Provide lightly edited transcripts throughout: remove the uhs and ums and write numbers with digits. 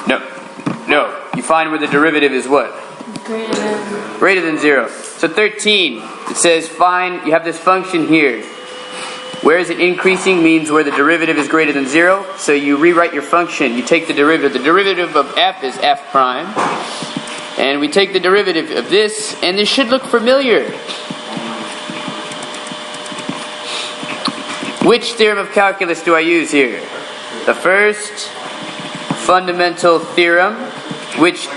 No. You find where the derivative is what? Greater than 0. So 13, it says find, you have this function here. Where is it increasing means where the derivative is greater than 0. So you rewrite your function. You take the derivative. The derivative of f is f prime. And we take the derivative of this, and this should look familiar. Which theorem of calculus do I use here? The first fundamental theorem, which...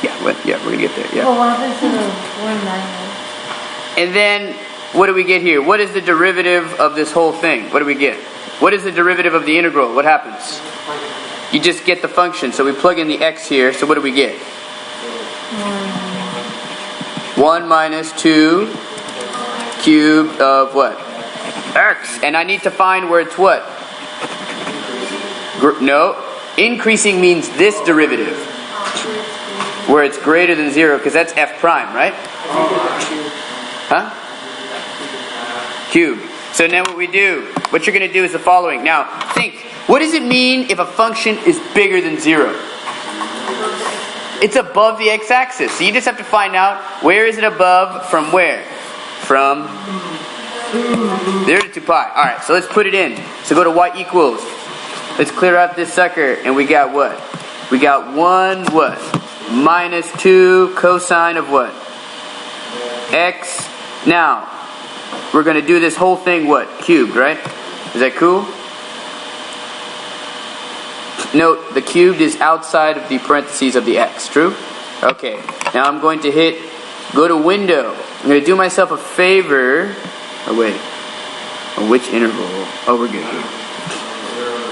Yeah, we're going to get there. Yeah. Well, what happens to the 1 minus? And then, what do we get here? What is the derivative of this whole thing? What do we get? What is the derivative of the integral? What happens? You just get the function. So we plug in the x here. So what do we get? 1 minus 2 cubed of what? X. And I need to find where it's what? No. Increasing means this derivative. Where it's greater than 0, because that's f prime, right? Huh? Cube. So now what you're going to do is the following. Now, think. What does it mean if a function is bigger than 0? It's above the x-axis. So you just have to find out where is it above from where? From 0 to 2 pi. Alright, so let's put it in. So go to y equals. Let's clear out this sucker, and we got what? We got 1 what? Minus 2 cosine of what? X. Now, we're going to do this whole thing what? Cubed, right? Is that cool? Note, the cubed is outside of the parentheses of the x. True? Okay. Now I'm going to go to window. I'm going to do myself a favor. Oh, wait. Oh, which interval? Oh, we're good here.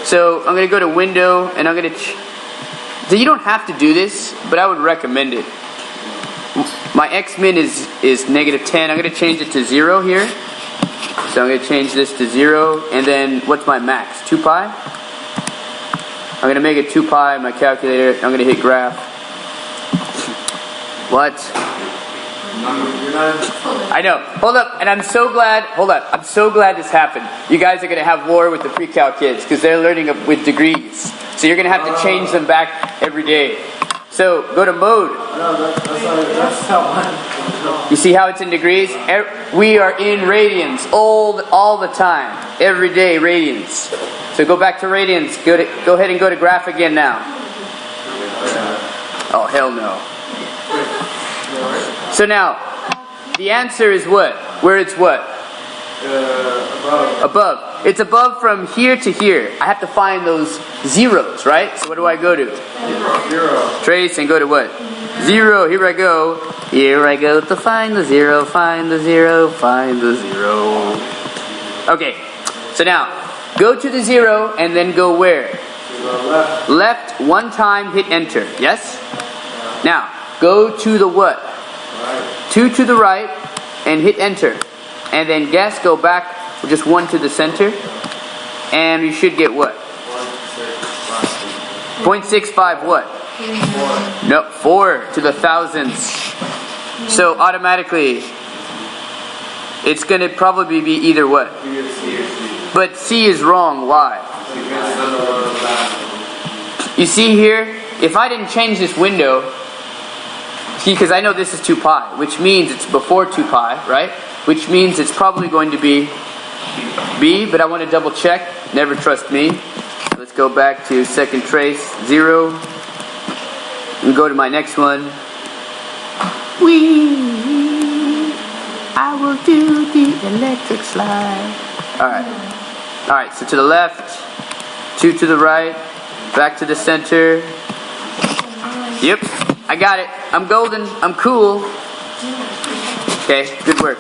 So I'm going to go to window, and I'm going to... So you don't have to do this, but I would recommend it. My x-min is negative 10. I'm going to change it to 0 here. So I'm going to change this to 0. And then, what's my max? 2 pi? I'm going to make it 2 pi in my calculator. I'm going to hit graph. What? I know. Hold up. And I'm so glad this happened. You guys are going to have war with the pre-cal kids because they're learning with degrees. So you're going to have to change them back every day. So go to mode. You see how it's in degrees? We are in radians all the time. Every day radians. So go back to radians. Go ahead and go to graph again now. Oh, hell no. So now, the answer is what? Where it's what? Above. It's above from here to here. I have to find those zeros, right? So what do I go to? 0. Trace and go to what? 0. Here I go. Here I go to find the 0, find the 0, find the 0. Okay. So now, go to the 0 and then go where? Left 1 time, hit enter. Yes? Now, go to the what? 2 to the right and hit enter. And then guess, go back just 1 to the center. And you should get what? 0.65 what? 4. No, 4 to the thousandths. So automatically, it's going to probably be either what? But C is wrong. Why? You see here, if I didn't change this window, see, because I know this is 2 pi, which means it's before 2 pi, right? Which means it's probably going to be B, but I want to double check. Never trust me. Let's go back to second trace, 0. And go to my next one. I will do the electric slide. Alright, so to the left, 2 to the right, back to the center. Yep, I got it. I'm golden. I'm cool. Okay, good work.